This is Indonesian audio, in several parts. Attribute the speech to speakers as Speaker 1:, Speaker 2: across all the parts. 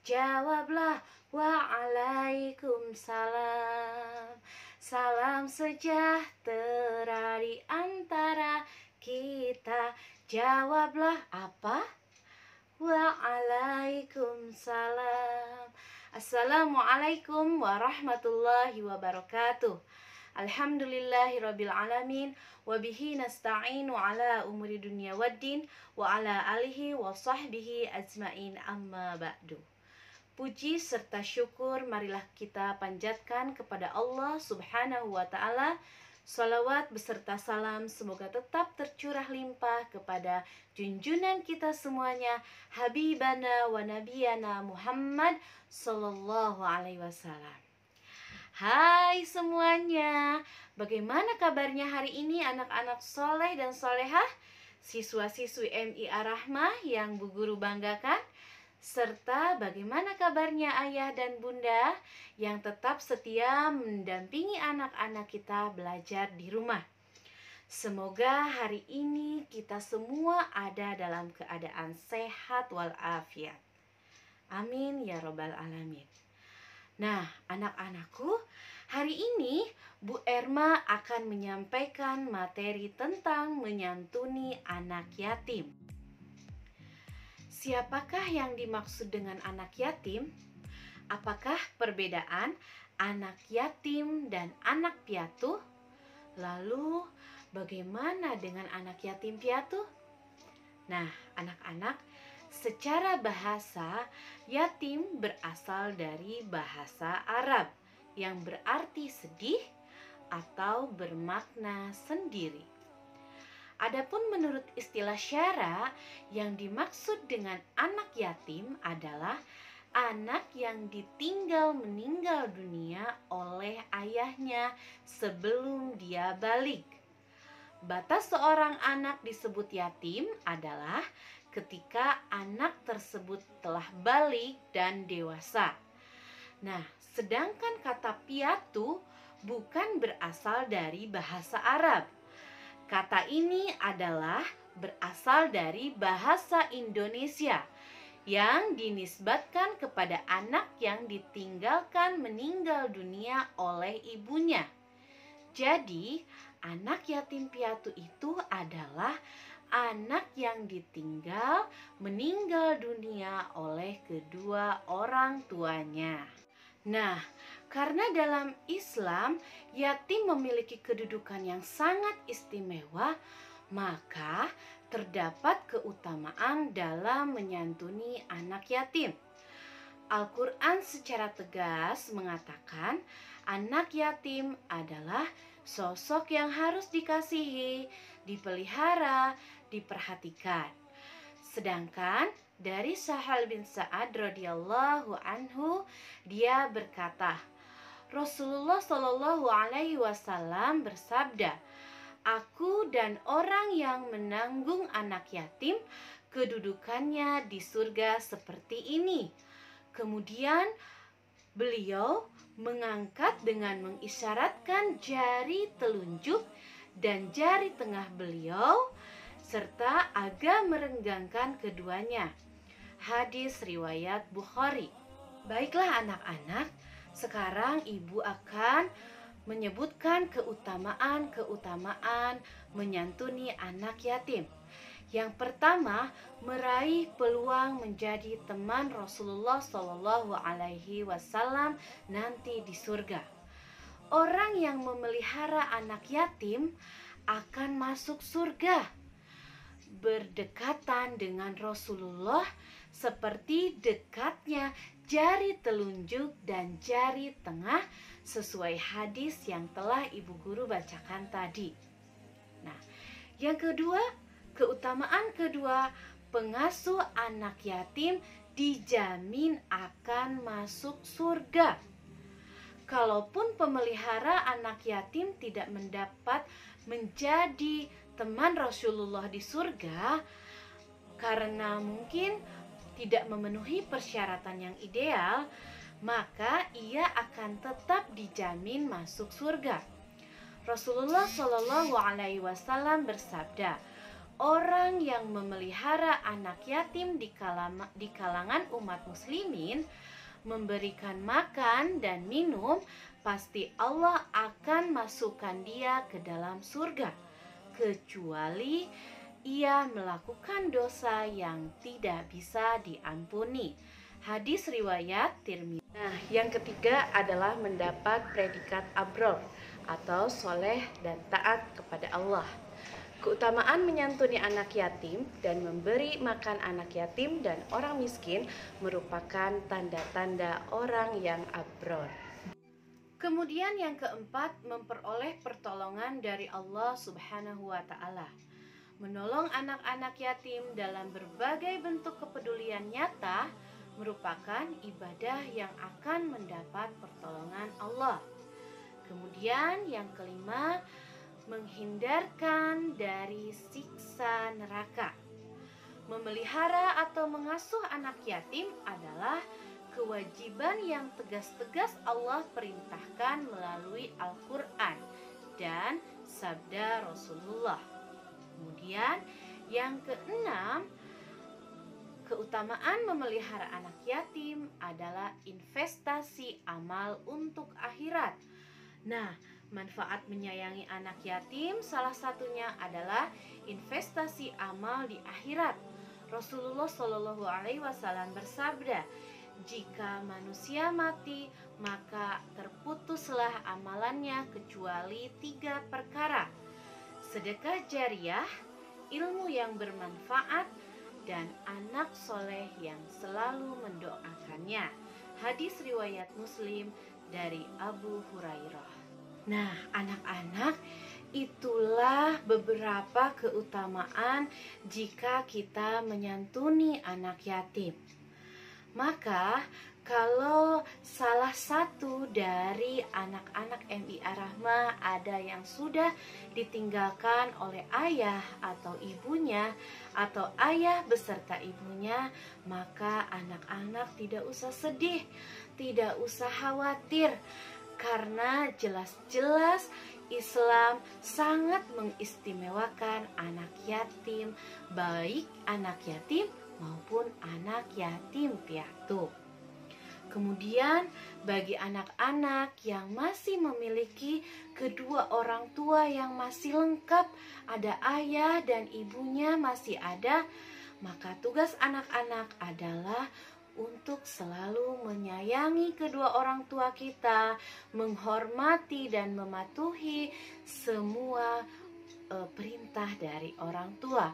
Speaker 1: jawablah waalaikumsalam. Salam sejahtera di antara kita, jawablah apa? Waalaikumsalam. Assalamualaikum warahmatullahi wabarakatuh. Alhamdulillahirabbil alamin wa bihi nasta'inu ala umuri dunya waddin wa ala alihi wa sahbihi ajmain, amma ba'du. Puji serta syukur marilah kita panjatkan kepada Allah Subhanahu wa taala. Salawat beserta salam semoga tetap tercurah limpah kepada junjungan kita semuanya, Habibana wa Nabiyana Muhammad Sallallahu Alaihi Wasallam. Hai semuanya, bagaimana kabarnya hari ini anak-anak soleh dan solehah, siswa-siswi MIA Rahmah yang Bu Guru banggakan? Serta bagaimana kabarnya ayah dan bunda yang tetap setia mendampingi anak-anak kita belajar di rumah. Semoga hari ini kita semua ada dalam keadaan sehat walafiat. Amin ya robbal alamin. Nah, anak-anakku, hari ini Bu Erma akan menyampaikan materi tentang menyantuni anak yatim. Siapakah yang dimaksud dengan anak yatim? Apakah perbedaan anak yatim dan anak piatu? Lalu, bagaimana dengan anak yatim piatu? Nah, anak-anak, secara bahasa, yatim berasal dari bahasa Arab yang berarti sedih atau bermakna sendiri. Adapun menurut istilah syara, yang dimaksud dengan anak yatim adalah anak yang ditinggal meninggal dunia oleh ayahnya sebelum dia balik. Batas seorang anak disebut yatim adalah ketika anak tersebut telah balik dan dewasa. Nah, sedangkan kata piatu bukan berasal dari bahasa Arab. Kata ini adalah berasal dari bahasa Indonesia yang dinisbatkan kepada anak yang ditinggalkan meninggal dunia oleh ibunya. Jadi, anak yatim piatu itu adalah anak yang ditinggal meninggal dunia oleh kedua orang tuanya. Nah, karena dalam Islam yatim memiliki kedudukan yang sangat istimewa, maka terdapat keutamaan dalam menyantuni anak yatim. Al-Quran secara tegas mengatakan anak yatim adalah sosok yang harus dikasihi, dipelihara, diperhatikan. Sedangkan dari Sahal bin Sa'ad radhiyallahu anhu, dia berkata, Rasulullah Shallallahu Alaihi Wasallam bersabda, "Aku dan orang yang menanggung anak yatim, kedudukannya di surga seperti ini." Kemudian beliau mengangkat dengan mengisyaratkan jari telunjuk dan jari tengah beliau, serta agak merenggangkan keduanya. Hadis riwayat Bukhari. Baiklah anak-anak, sekarang ibu akan menyebutkan keutamaan menyantuni anak yatim. Yang pertama, meraih peluang menjadi teman Rasulullah Shallallahu Alaihi Wasallam nanti di surga. Orang yang memelihara anak yatim akan masuk surga, berdekatan dengan Rasulullah seperti dekatnya jari telunjuk dan jari tengah sesuai hadis yang telah ibu guru bacakan tadi. Nah, yang kedua, keutamaan kedua, pengasuh anak yatim dijamin akan masuk surga. Kalaupun pemelihara anak yatim tidak mendapat menjadi teman Rasulullah di surga karena mungkin tidak memenuhi persyaratan yang ideal, maka ia akan tetap dijamin masuk surga. Rasulullah Shallallahu Alaihi Wasallam bersabda, orang yang memelihara anak yatim di kalangan umat muslimin, memberikan makan dan minum, pasti Allah akan masukkan dia ke dalam surga, kecuali ia melakukan dosa yang tidak bisa diampuni. Hadis riwayat Tirmidzi. Nah, yang ketiga adalah mendapat predikat abror atau soleh dan taat kepada Allah. Keutamaan menyantuni anak yatim dan memberi makan anak yatim dan orang miskin merupakan tanda-tanda orang yang abror. Kemudian yang keempat, memperoleh pertolongan dari Allah Subhanahu wa Ta'ala. Menolong anak-anak yatim dalam berbagai bentuk kepedulian nyata merupakan ibadah yang akan mendapat pertolongan Allah. Kemudian yang kelima, menghindarkan dari siksa neraka. Memelihara atau mengasuh anak yatim adalah kewajiban yang tegas-tegas Allah perintahkan melalui Al-Quran dan sabda Rasulullah. Kemudian yang keenam, keutamaan memelihara anak yatim adalah investasi amal untuk akhirat. Nah, manfaat menyayangi anak yatim salah satunya adalah investasi amal di akhirat. Rasulullah Shallallahu Alaihi Wasallam bersabda, jika manusia mati, maka terputuslah amalannya kecuali 3 perkara: sedekah jariah, ilmu yang bermanfaat, dan anak soleh yang selalu mendoakannya. Hadis riwayat Muslim dari Abu Hurairah. Nah, anak-anak, itulah beberapa keutamaan jika kita menyantuni anak yatim. Maka kalau salah satu dari anak-anak MIA Rahmah ada yang sudah ditinggalkan oleh ayah atau ibunya, atau ayah beserta ibunya, maka anak-anak tidak usah sedih, tidak usah khawatir, karena jelas-jelas Islam sangat mengistimewakan anak yatim, baik anak yatim maupun anak yatim piatu. Kemudian bagi anak-anak yang masih memiliki kedua orang tua yang masih lengkap, ada ayah dan ibunya masih ada, maka tugas anak-anak adalah untuk selalu menyayangi kedua orang tua kita, menghormati dan mematuhi semua perintah dari orang tua.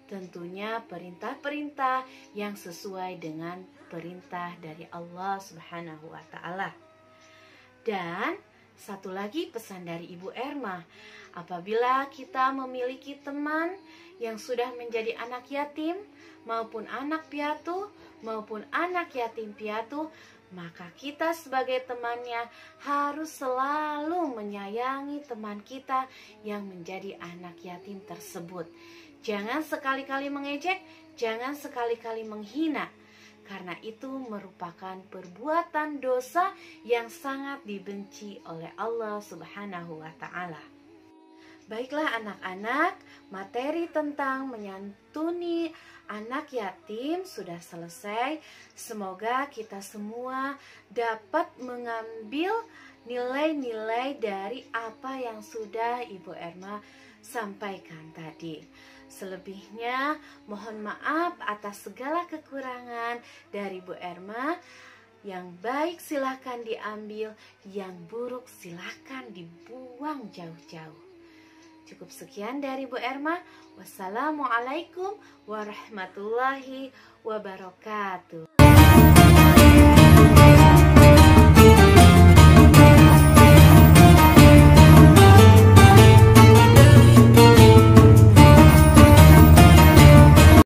Speaker 1: Tentunya perintah-perintah yang sesuai dengan perintah dari Allah Subhanahu wa Ta'ala. Dan satu lagi pesan dari Ibu Erma, apabila kita memiliki teman yang sudah menjadi anak yatim maupun anak piatu maupun anak yatim piatu, maka kita sebagai temannya harus selalu menyayangi teman kita yang menjadi anak yatim tersebut. Jangan sekali-kali mengejek, jangan sekali-kali menghina, karena itu merupakan perbuatan dosa yang sangat dibenci oleh Allah Subhanahu wa Ta'ala. Baiklah anak-anak, materi tentang menyantuni anak yatim sudah selesai. Semoga kita semua dapat mengambil nilai-nilai dari apa yang sudah Ibu Erma sampaikan tadi. Selebihnya mohon maaf atas segala kekurangan dari Bu Erma. Yang baik silahkan diambil, yang buruk silahkan dibuang jauh-jauh. Cukup sekian dari Bu Erma. Wassalamualaikum warahmatullahi wabarakatuh.